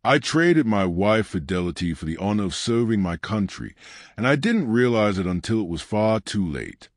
I traded my wife Fidelity for the honor of serving my country, and I didn't realize it until it was far too late.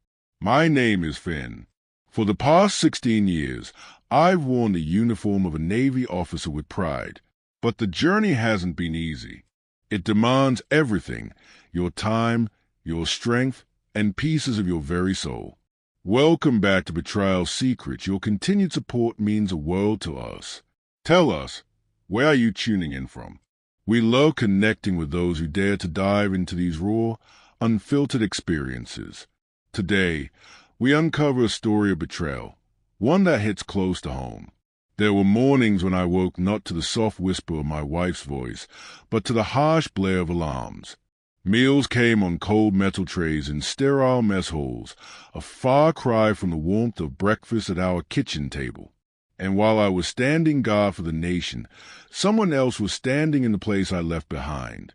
My name is Finn. For the past 16 years, I've worn the uniform of a Navy officer with pride, but the journey hasn't been easy. It demands everything, your time, your strength, and pieces of your very soul. Welcome back to Betrayal Secrets. Your continued support means the world to us. Tell us, where are you tuning in from? We love connecting with those who dare to dive into these raw, unfiltered experiences. Today, we uncover a story of betrayal, one that hits close to home. There were mornings when I woke not to the soft whisper of my wife's voice, but to the harsh blare of alarms. Meals came on cold metal trays in sterile mess holes, a far cry from the warmth of breakfast at our kitchen table. And while I was standing guard for the nation, someone else was standing in the place I left behind.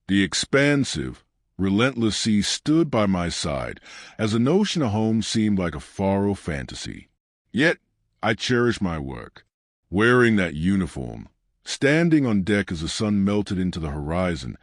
The expansive, relentless sea stood by my side, as the notion of home seemed like a far-off fantasy. Yet I cherished my work, wearing that uniform, standing on deck as the sun melted into the horizon,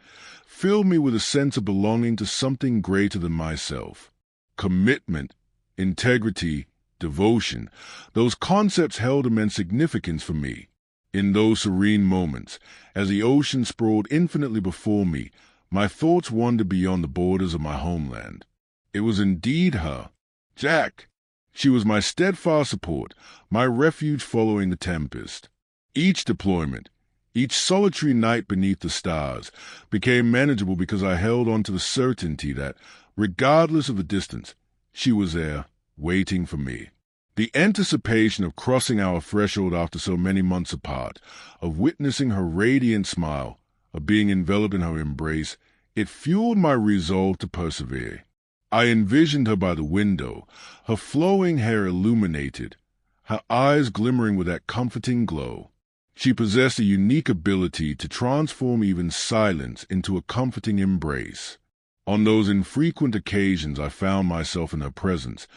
filled me with a sense of belonging to something greater than myself. Commitment, integrity, devotion, those concepts held immense significance for me. In those serene moments, as the ocean sprawled infinitely before me, my thoughts wandered beyond the borders of my homeland. It was indeed her, Jack. She was my steadfast support, my refuge following the tempest. Each deployment, each solitary night beneath the stars, became manageable because I held on to the certainty that, regardless of the distance, she was there, waiting for me. The anticipation of crossing our threshold after so many months apart, of witnessing her radiant smile, of being enveloped in her embrace, it fueled my resolve to persevere. I envisioned her by the window, her flowing hair illuminated, her eyes glimmering with that comforting glow. She possessed a unique ability to transform even silence into a comforting embrace. On those infrequent occasions I found myself in her presence,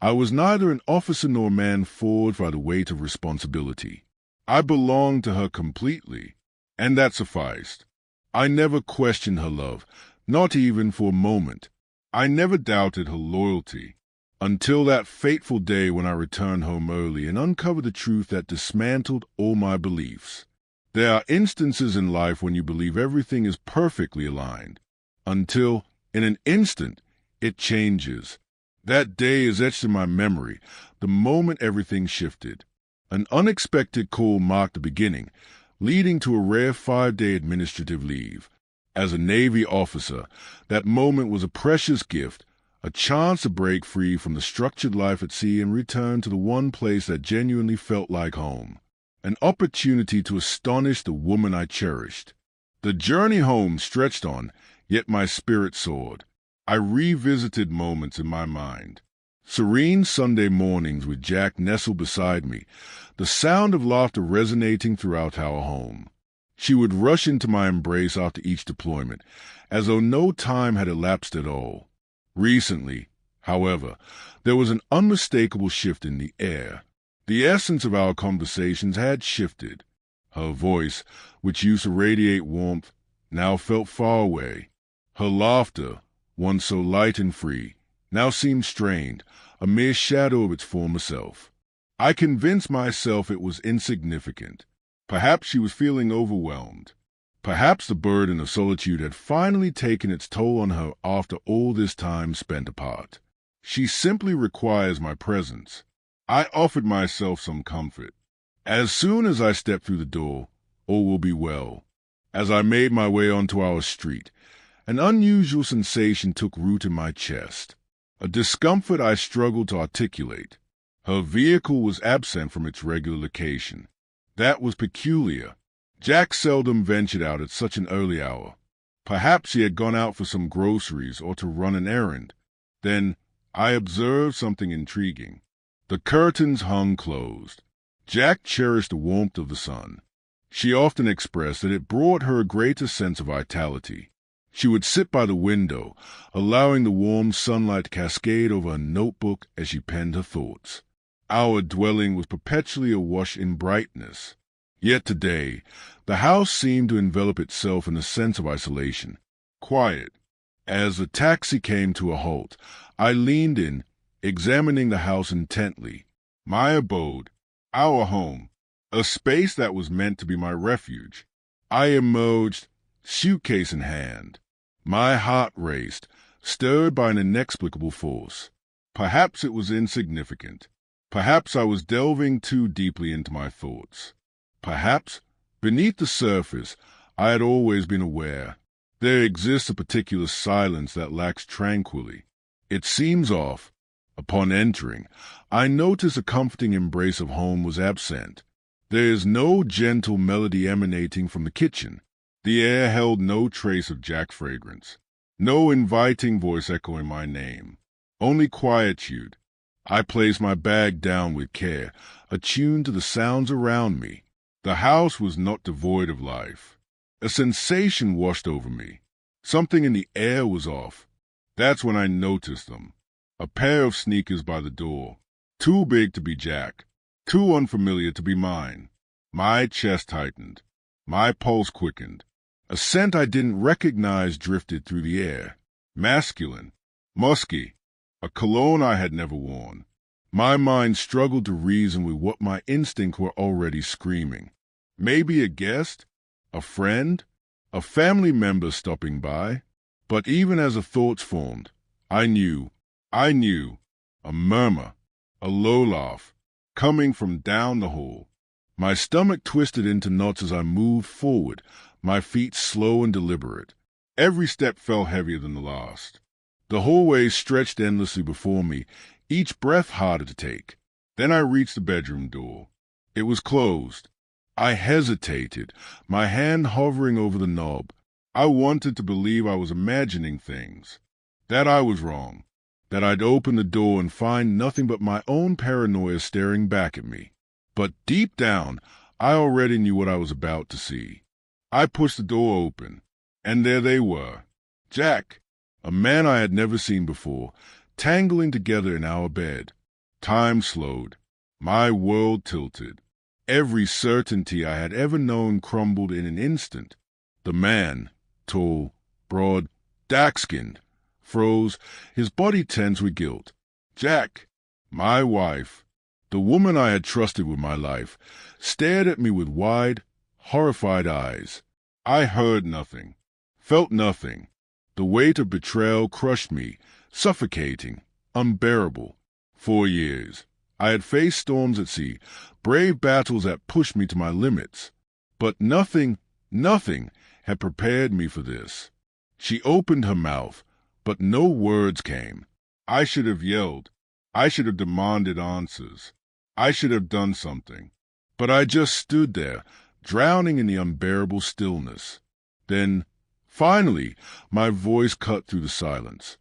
I was neither an officer nor a man forged by the weight of responsibility. I belonged to her completely, and that sufficed. I never questioned her love, not even for a moment. I never doubted her loyalty, until that fateful day when I returned home early and uncovered the truth that dismantled all my beliefs. There are instances in life when you believe everything is perfectly aligned, until, in an instant, it changes. That day is etched in my memory, the moment everything shifted. An unexpected call marked the beginning, leading to a rare 5-day administrative leave. As a Navy officer, that moment was a precious gift, a chance to break free from the structured life at sea and return to the one place that genuinely felt like home. An opportunity to astonish the woman I cherished. The journey home stretched on, yet my spirit soared. I revisited moments in my mind. Serene Sunday mornings with Jack nestled beside me, the sound of laughter resonating throughout our home. She would rush into my embrace after each deployment, as though no time had elapsed at all. Recently, however, there was an unmistakable shift in the air. The essence of our conversations had shifted. Her voice, which used to radiate warmth, now felt far away. Her laughter, once so light and free, now seemed strained, a mere shadow of its former self. I convinced myself it was insignificant. Perhaps she was feeling overwhelmed. Perhaps the burden of solitude had finally taken its toll on her after all this time spent apart. She simply requires my presence. I offered myself some comfort. As soon as I stepped through the door, all will be well. As I made my way onto our street, an unusual sensation took root in my chest, a discomfort I struggled to articulate. Her vehicle was absent from its regular location. That was peculiar. Jack seldom ventured out at such an early hour. Perhaps he had gone out for some groceries or to run an errand. Then I observed something intriguing. The curtains hung closed. Jack cherished the warmth of the sun. She often expressed that it brought her a greater sense of vitality. She would sit by the window, allowing the warm sunlight to cascade over her notebook as she penned her thoughts. Our dwelling was perpetually awash in brightness. Yet today, the house seemed to envelop itself in a sense of isolation. Quiet. As the taxi came to a halt, I leaned in, examining the house intently. My abode, our home, a space that was meant to be my refuge. I emerged, suitcase in hand. My heart raced, stirred by an inexplicable force. Perhaps it was insignificant. Perhaps I was delving too deeply into my thoughts. Perhaps, beneath the surface, I had always been aware. There exists a particular silence that lacks tranquility. It seems off. Upon entering, I noticed a comforting embrace of home was absent. There is no gentle melody emanating from the kitchen. The air held no trace of Jack's fragrance. No inviting voice echoing my name. Only quietude. I placed my bag down with care, attuned to the sounds around me. The house was not devoid of life. A sensation washed over me. Something in the air was off. That's when I noticed them. A pair of sneakers by the door. Too big to be Jack. Too unfamiliar to be mine. My chest tightened. My pulse quickened. A scent I didn't recognize drifted through the air. Masculine. Musky. A cologne I had never worn. My mind struggled to reason with what my instincts were already screaming. Maybe a guest? A friend? A family member stopping by? But even as the thoughts formed, I knew, a murmur, a low laugh, coming from down the hall. My stomach twisted into knots as I moved forward, my feet slow and deliberate. Every step felt heavier than the last. The hallway stretched endlessly before me, each breath harder to take. Then I reached the bedroom door. It was closed. I hesitated, my hand hovering over the knob. I wanted to believe I was imagining things. That I was wrong. That I'd open the door and find nothing but my own paranoia staring back at me. But deep down, I already knew what I was about to see. I pushed the door open, and there they were. Jack, a man I had never seen before, tangling together in our bed. Time slowed. My world tilted. Every certainty I had ever known crumbled in an instant. The man, tall, broad, dark-skinned, froze, his body tense with guilt. Jack, my wife, the woman I had trusted with my life, stared at me with wide, horrified eyes. I heard nothing, felt nothing. The weight of betrayal crushed me, suffocating, unbearable. 4 years. I had faced storms at sea, brave battles that pushed me to my limits. But nothing had prepared me for this. She opened her mouth, but no words came. I should have yelled. I should have demanded answers. I should have done something. But I just stood there, drowning in the unbearable stillness. Then, finally, my voice cut through the silence.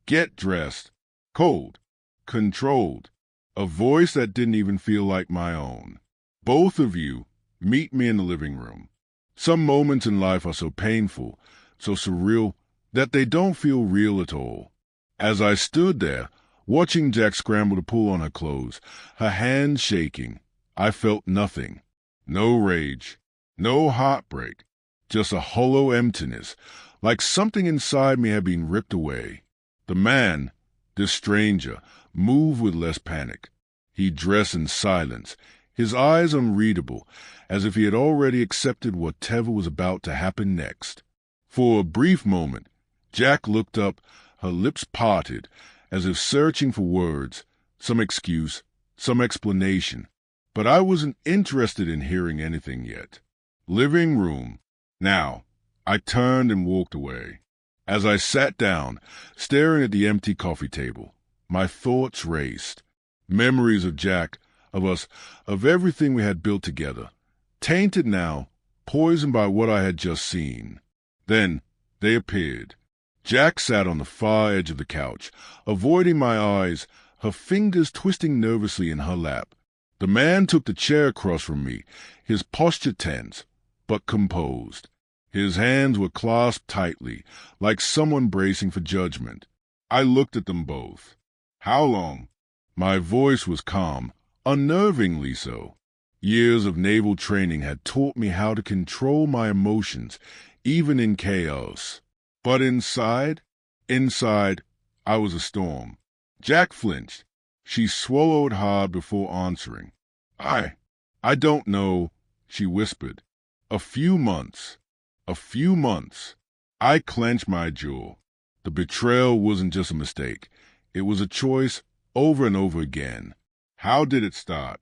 Get dressed. Cold. Controlled. A voice that didn't even feel like my own. Both of you, meet me in the living room. Some moments in life are so painful, so surreal, that they don't feel real at all. As I stood there, watching Jack scramble to pull on her clothes, her hands shaking, I felt nothing. No rage, no heartbreak, just a hollow emptiness, like something inside me had been ripped away. The man, this stranger, moved with less panic. He dressed in silence, his eyes unreadable, as if he had already accepted whatever was about to happen next. For a brief moment, Jack looked up, her lips parted, as if searching for words, some excuse, some explanation. But I wasn't interested in hearing anything yet. Living room. Now, I turned and walked away. As I sat down, staring at the empty coffee table, my thoughts raced. Memories of Jack, of us, of everything we had built together. Tainted now, poisoned by what I had just seen. Then they appeared. Jack sat on the far edge of the couch, avoiding my eyes, her fingers twisting nervously in her lap. The man took the chair across from me, his posture tense, but composed. His hands were clasped tightly, like someone bracing for judgment. I looked at them both. How long? My voice was calm, unnervingly so. Years of naval training had taught me how to control my emotions, even in chaos. But inside, I was a storm. Jack flinched. She swallowed hard before answering. I don't know, she whispered. A few months. A few months. I clenched my jaw. The betrayal wasn't just a mistake. It was a choice over and over again. How did it start?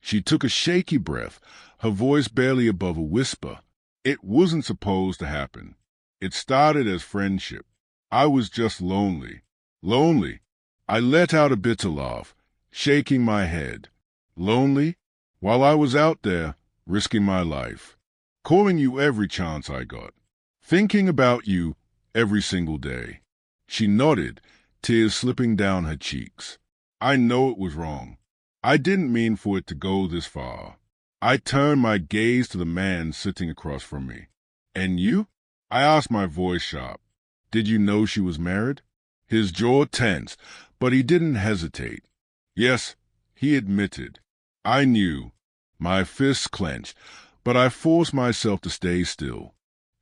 She took a shaky breath, her voice barely above a whisper. It wasn't supposed to happen. It started as friendship. I was just lonely. Lonely. I let out a bitter laugh, shaking my head. Lonely? While I was out there, risking my life. Calling you every chance I got. Thinking about you every single day. She nodded, tears slipping down her cheeks. I know it was wrong. I didn't mean for it to go this far. I turned my gaze to the man sitting across from me. And you? I asked, my voice sharp. Did you know she was married? His jaw tensed, but he didn't hesitate. Yes, he admitted. I knew. My fists clenched, but I forced myself to stay still.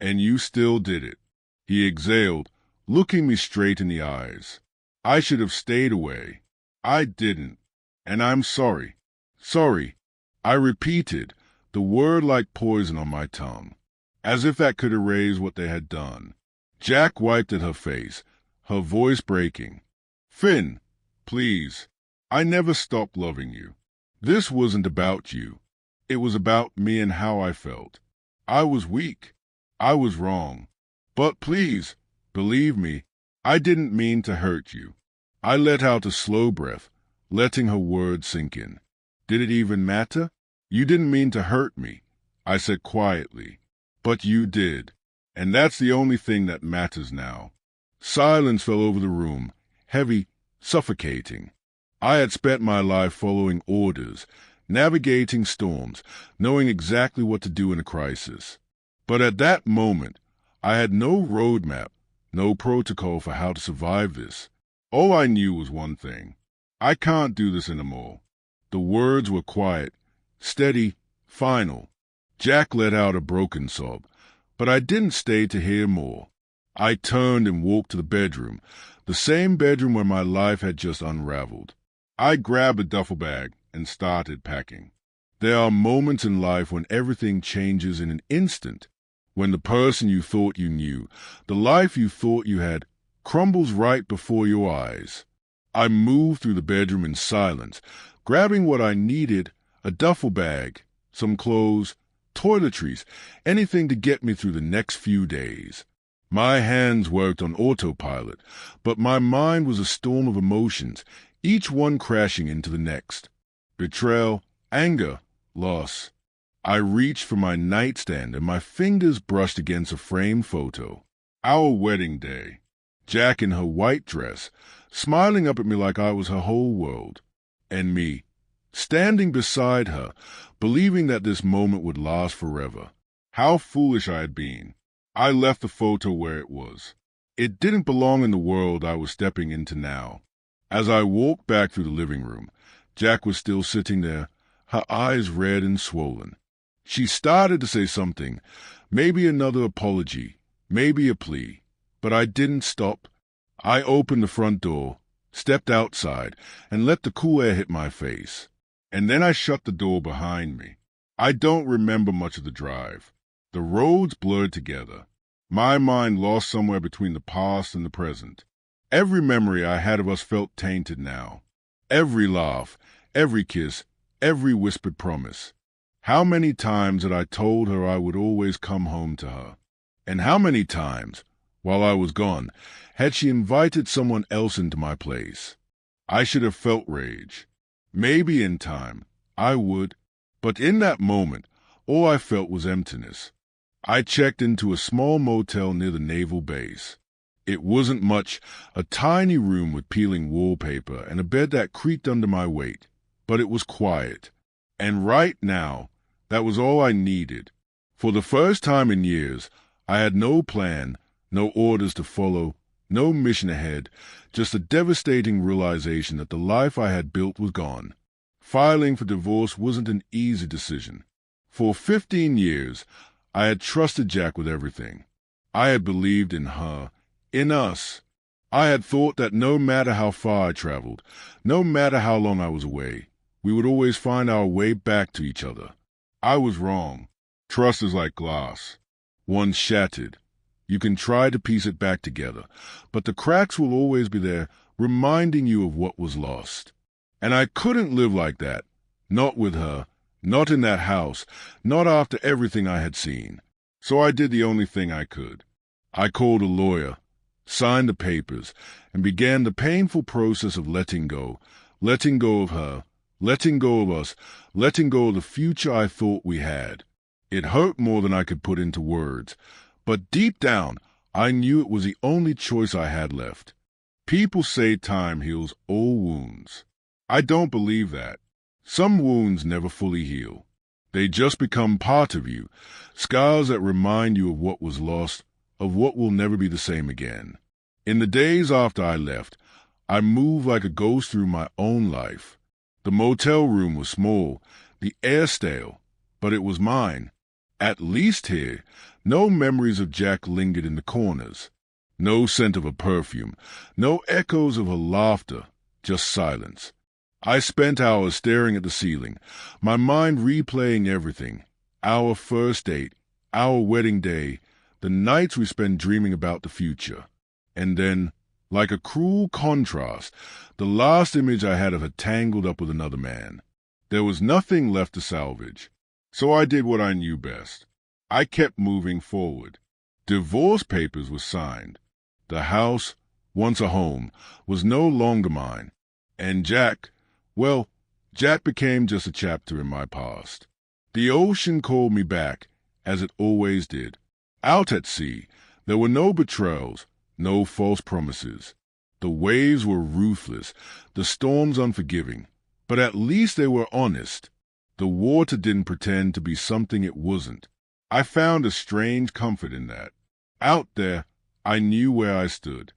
And you still did it. He exhaled, looking me straight in the eyes. I should have stayed away. I didn't. And I'm sorry. Sorry. I repeated, the word like poison on my tongue, as if that could erase what they had done. Jack wiped at her face, her voice breaking. Finn, please. I never stopped loving you. This wasn't about you. It was about me and how I felt. I was weak. I was wrong. But please, believe me, I didn't mean to hurt you. I let out a slow breath, letting her words sink in. Did it even matter? You didn't mean to hurt me, I said quietly. But you did. And that's the only thing that matters now. Silence fell over the room, heavy, suffocating. I had spent my life following orders, navigating storms, knowing exactly what to do in a crisis. But at that moment, I had no roadmap, no protocol for how to survive this. All I knew was one thing. I can't do this anymore. The words were quiet, steady, final. Jack let out a broken sob, but I didn't stay to hear more. I turned and walked to the bedroom, the same bedroom where my life had just unraveled. I grabbed a duffel bag and started packing. There are moments in life when everything changes in an instant, when the person you thought you knew, the life you thought you had, crumbles right before your eyes. I moved through the bedroom in silence, grabbing what I needed, a duffel bag, some clothes, toiletries, anything to get me through the next few days. My hands worked on autopilot, but my mind was a storm of emotions, each one crashing into the next. Betrayal, anger, loss. I reached for my nightstand and my fingers brushed against a framed photo. Our wedding day. Jack in her white dress, smiling up at me like I was her whole world. And me, standing beside her, believing that this moment would last forever. How foolish I had been. I left the photo where it was. It didn't belong in the world I was stepping into now. As I walked back through the living room, Jack was still sitting there, her eyes red and swollen. She started to say something, maybe another apology, maybe a plea. But I didn't stop. I opened the front door, stepped outside, and let the cool air hit my face. And then I shut the door behind me. I don't remember much of the drive. The roads blurred together. My mind lost somewhere between the past and the present. Every memory I had of us felt tainted now. Every laugh, every kiss, every whispered promise. How many times had I told her I would always come home to her? And how many times, while I was gone, had she invited someone else into my place? I should have felt rage. Maybe in time, I would. But in that moment, all I felt was emptiness. I checked into a small motel near the naval base. It wasn't much, a tiny room with peeling wallpaper and a bed that creaked under my weight. But it was quiet. And right now, that was all I needed. For the first time in years, I had no plan, no orders to follow, no mission ahead, just a devastating realization that the life I had built was gone. Filing for divorce wasn't an easy decision. For 15 years, I had trusted Jack with everything. I had believed in her, in us. I had thought that no matter how far I traveled, no matter how long I was away, we would always find our way back to each other. I was wrong. Trust is like glass. Once shattered, you can try to piece it back together, but the cracks will always be there, reminding you of what was lost. And I couldn't live like that. Not with her, not in that house, not after everything I had seen. So I did the only thing I could. I called a lawyer, signed the papers, and began the painful process of letting go of her, letting go of us, letting go of the future I thought we had. It hurt more than I could put into words, but deep down, I knew it was the only choice I had left. People say time heals all wounds. I don't believe that. Some wounds never fully heal. They just become part of you, scars that remind you of what was lost, of what will never be the same again. In the days after I left, I moved like a ghost through my own life. The motel room was small, the air stale, but it was mine. At least here, no memories of Jack lingered in the corners. No scent of a perfume, no echoes of her laughter, just silence. I spent hours staring at the ceiling, my mind replaying everything. Our first date, our wedding day, the nights we spent dreaming about the future. And then, like a cruel contrast, the last image I had of her tangled up with another man. There was nothing left to salvage. So I did what I knew best. I kept moving forward. Divorce papers were signed. The house, once a home, was no longer mine. And Jack, well, Jack became just a chapter in my past. The ocean called me back, as it always did. Out at sea, there were no betrayals, no false promises. The waves were ruthless, the storms unforgiving, but at least they were honest. The water didn't pretend to be something it wasn't. I found a strange comfort in that. Out there, I knew where I stood.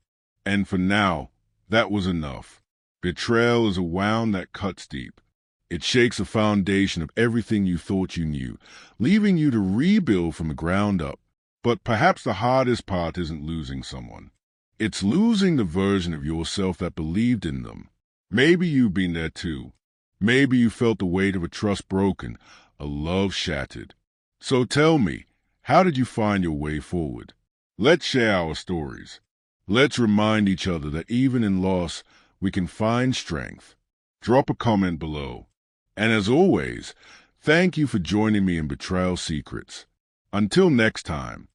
And for now, that was enough. Betrayal is a wound that cuts deep. It shakes the foundation of everything you thought you knew, leaving you to rebuild from the ground up. But perhaps the hardest part isn't losing someone. It's losing the version of yourself that believed in them. Maybe you've been there too. Maybe you felt the weight of a trust broken, a love shattered. So tell me, how did you find your way forward? Let's share our stories. Let's remind each other that even in loss, we can find strength. Drop a comment below. And as always, thank you for joining me in Betrayal Secrets. Until next time.